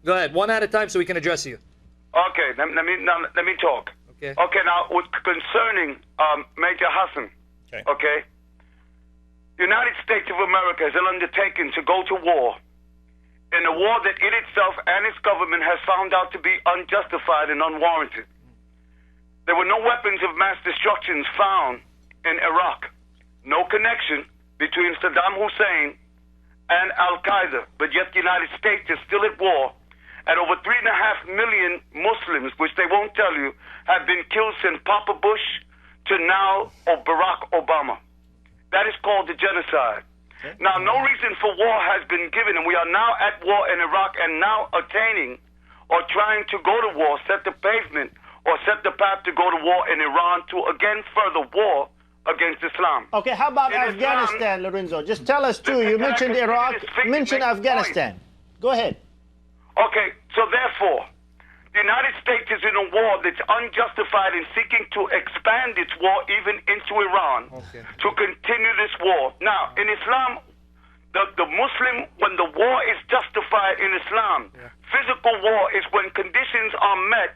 Go ahead, one at a time so we can address you. Okay, let me talk. Okay. Okay, now concerning Major Hassan. Okay. The United States of America has undertaken to go to war in a war that it itself and its government has found out to be unjustified and unwarranted. There were no weapons of mass destruction found in Iraq. No connection between Saddam Hussein and Al-Qaeda, but yet the United States is still at war, and over 3.5 million Muslims, which they won't tell you, have been killed since Papa Bush to now Barack Obama. That is called the genocide. Now, no reason for war has been given, and we are now at war in Iraq and now attaining or trying to go to war, set the pavement or set the path to go to war in Iran to again further war against Islam. Okay, how about In Afghanistan, Islam, Lorenzo? Just tell us too. You mentioned Iraq, mention Afghanistan. Go ahead. Okay, so therefore, the United States is in a war that's unjustified in seeking to expand its war even into Iran to continue this war. Now, in Islam, the Muslim, when the war is justified in Islam, physical war is when conditions are met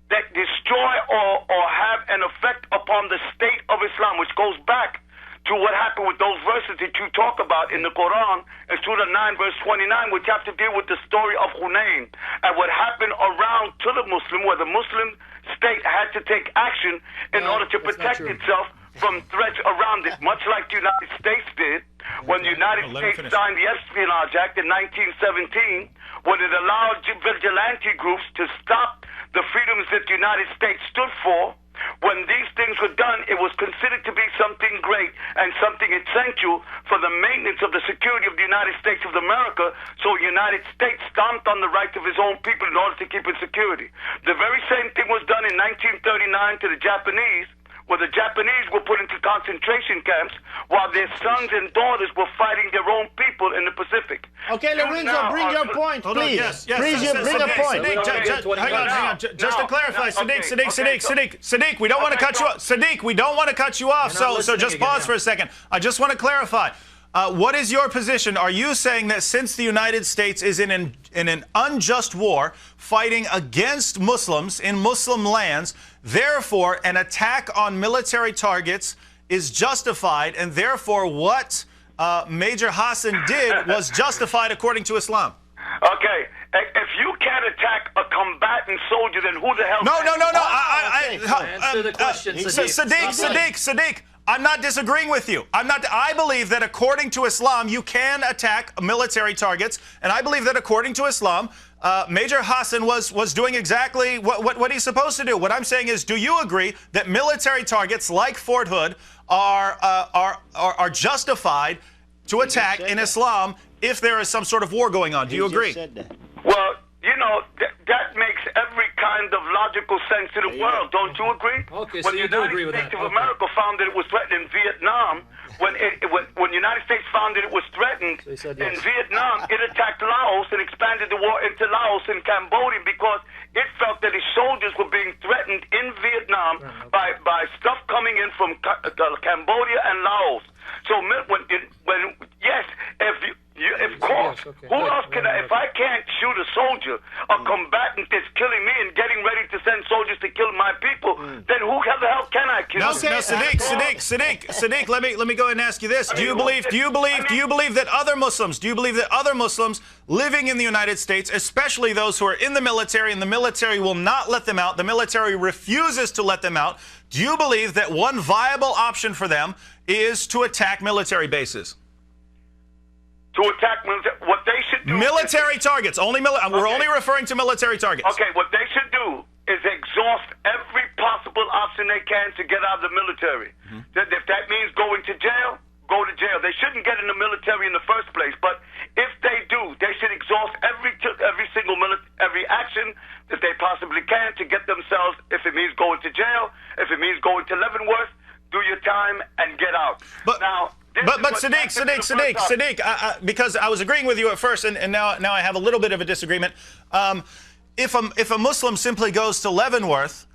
that destroy or have an effect upon the state of Islam, which goes back to what happened with those verses that you talk about in the Quran, in Surah 9, verse 29, which have to deal with the story of Hunayn and what happened around to the Muslim, where the Muslim state had to take action in order to protect itself from threats around it, much like the United States did when the United States signed the Espionage Act in 1917, when it allowed vigilante groups to stop the freedoms that the United States stood for. When these things were done, it was considered to be something great and something essential for the maintenance of the security of the United States of America, so the United States stomped on the rights of his own people in order to keep its security. The very same thing was done in 1939 to the Japanese, where the Japanese were put into concentration camps while their sons and daughters were fighting their own people in the Pacific. Okay, Lorenzo, bring your point, please. Yes, Bring your point. Hang on. Just to clarify, Sadiq, we don't want to cut you off. Sadiq, we don't want to cut you off. So just pause for a second. I just want to clarify. What is your position? Are you saying that since the United States is in an unjust war fighting against Muslims in Muslim lands, therefore an attack on military targets is justified, and therefore what Major Hassan did was justified according to Islam? Okay, if you can't attack a combatant soldier, then who the hell? No. Answer the question, Sadiq. I'm not disagreeing with you. I believe that according to Islam, you can attack military targets, and I believe that according to Islam, Major Hassan was doing exactly what he's supposed to do. What I'm saying is, do you agree that military targets like Fort Hood are justified to attack in Islam if there is some sort of war going on? Do you agree? Well, you know, that makes every kind of logical sense to the world. Don't you agree? Okay, so you do agree with that. When the United States of America found that it was threatened in Vietnam, when the United States found that it was threatened in Vietnam, it attacked Laos and expanded the war into Laos and Cambodia because it felt that its soldiers were being threatened in Vietnam by stuff coming in from Cambodia and Laos. So who else can if I can't shoot a soldier, a combatant that's killing me and getting ready to send soldiers to kill my people, then who the hell can I kill? No, Sadiq, let me go ahead and ask you this. Do you believe that other Muslims living in the United States, especially those who are in the military, and the military will not let them out, the military refuses to let them out, do you believe that one viable option for them is to attack military bases? To attack what they should do. Military targets. We're only referring to military targets. Okay, what they should do is exhaust every possible option they can to get out of the military. If that means going to jail, go to jail. They shouldn't get in the military in the first place. But if they do, they should exhaust every action that they possibly can to get themselves. If it means going to jail, if it means going to Leavenworth, do your time and get out. But Sadiq, because I was agreeing with you at first, and now I have a little bit of a disagreement. If a Muslim simply goes to Leavenworth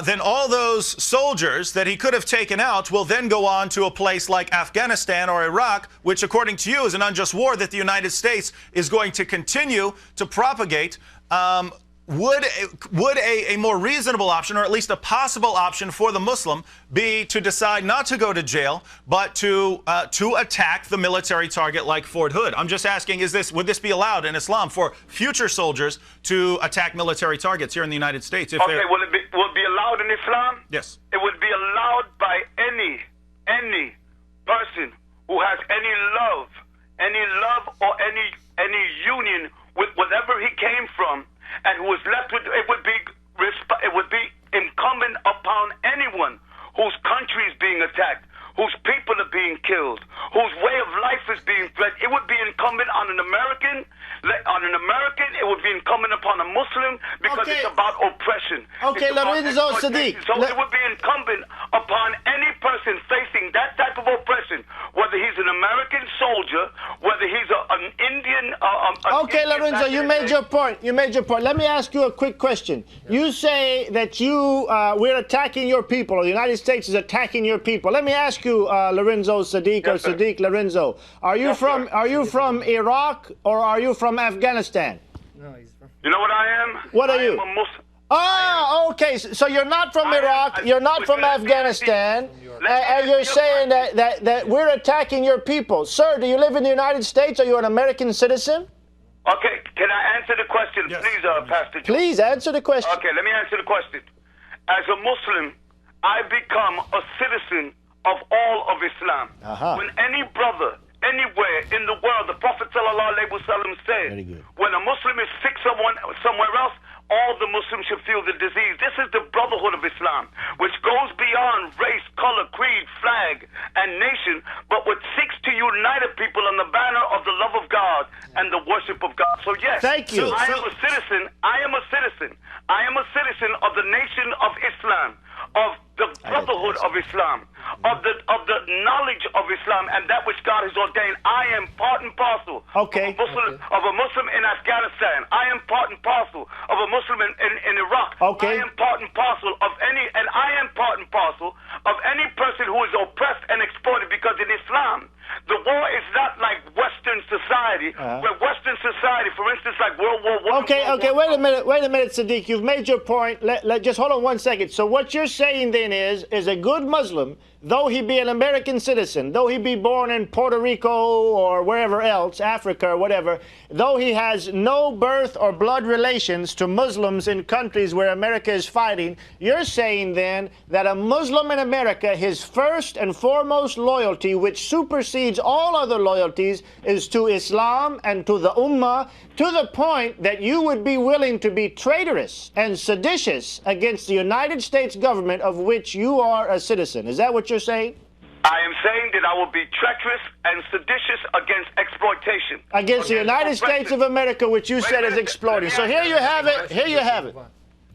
then all those soldiers that he could have taken out will then go on to a place like Afghanistan or Iraq, which, according to you, is an unjust war that the United States is going to continue to propagate. Would a more reasonable option, or at least a possible option for the Muslim, be to decide not to go to jail, but to attack the military target like Fort Hood? I'm just asking, would this be allowed in Islam for future soldiers to attack military targets here in the United States? Okay, will it be allowed in Islam? Yes. It would be allowed by any person who has any love or any union with whatever he came from, and who is left with it would be incumbent upon anyone whose country is being attacked, whose people are being killed, whose way of life is being threatened. It would be incumbent on an American. It would be incumbent upon a Muslim, because it's about oppression. Okay, Lorenzo Sadiq. So it would be incumbent upon any person facing that type of oppression, whether he's an American soldier, whether he's an Indian. Okay, Lorenzo, you made your point. Let me ask you a quick question. You say that we're attacking your people, or the United States is attacking your people. Let me ask you, Lorenzo Sadiq, yes, or Sadiq Lorenzo, are you from Iraq, or are you from Afghanistan? No, he's from... You know what I am? What are you? I am a Muslim. Oh, okay. So you're not from Iraq, you're not from Afghanistan, and you're saying that we're attacking your people. Sir, do you live in the United States? Are you an American citizen? Okay, can I answer the question, yes, please, Pastor Joe? Please answer the question. Okay, let me answer the question. As a Muslim, I become a citizen of all of Islam. When any brother, anywhere in the world, the Prophet ﷺ said, when a Muslim is sick somewhere else, all the Muslims should feel the disease. This is the brotherhood of Islam, which goes beyond race, color, creed, flag, and nation, but which seeks to unite a people on the banner of the love of God and the worship of God. So yes, thank you. I am a citizen. I am a citizen of the nation of Islam, of the brotherhood of Islam, of the knowledge of Islam, and that which God has ordained. I am part and parcel of a Muslim in Afghanistan. I am part and parcel of a Muslim in Iraq. I am part and parcel of I am part and parcel of any person who is oppressed and exploited, because in Islam, the war is not like Western society, where Western society, for instance, like World War I. Okay, wait a minute, Sadiq. You've made your point. Just hold on 1 second. So what you're saying then is a good Muslim, though he be an American citizen, though he be born in Puerto Rico or wherever else, Africa or whatever, though he has no birth or blood relations to Muslims in countries where America is fighting, you're saying then that a Muslim in America, his first and foremost loyalty, which supersedes all other loyalties, is to Islam and to the Ummah, to the point that you would be willing to be traitorous and seditious against the United States government of which you are a citizen. Is that what you're saying? I am saying that I will be treacherous and seditious against exploitation. Against the United States of America, which you said is exploiting. So here you have it. Here you have it.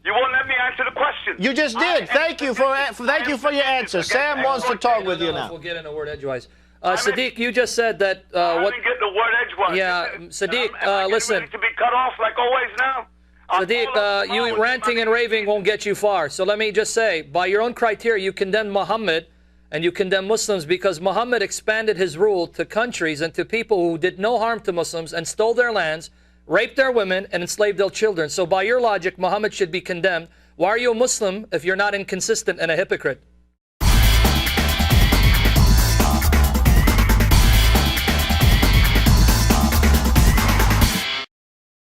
You won't let me answer the question. You just did. Thank you for your answer. Sam wants to talk with you now. We'll get in a word edgewise. Sadiq, you just said that. I didn't get the word edgewise. Yeah, Sadiq, listen. To be cut off like always now. Sadiq, you ranting and raving won't get you far. So let me just say, by your own criteria, you condemn Muhammad and you condemn Muslims because Muhammad expanded his rule to countries and to people who did no harm to Muslims and stole their lands, raped their women, and enslaved their children. So by your logic, Muhammad should be condemned. Why are you a Muslim if you're not inconsistent and a hypocrite?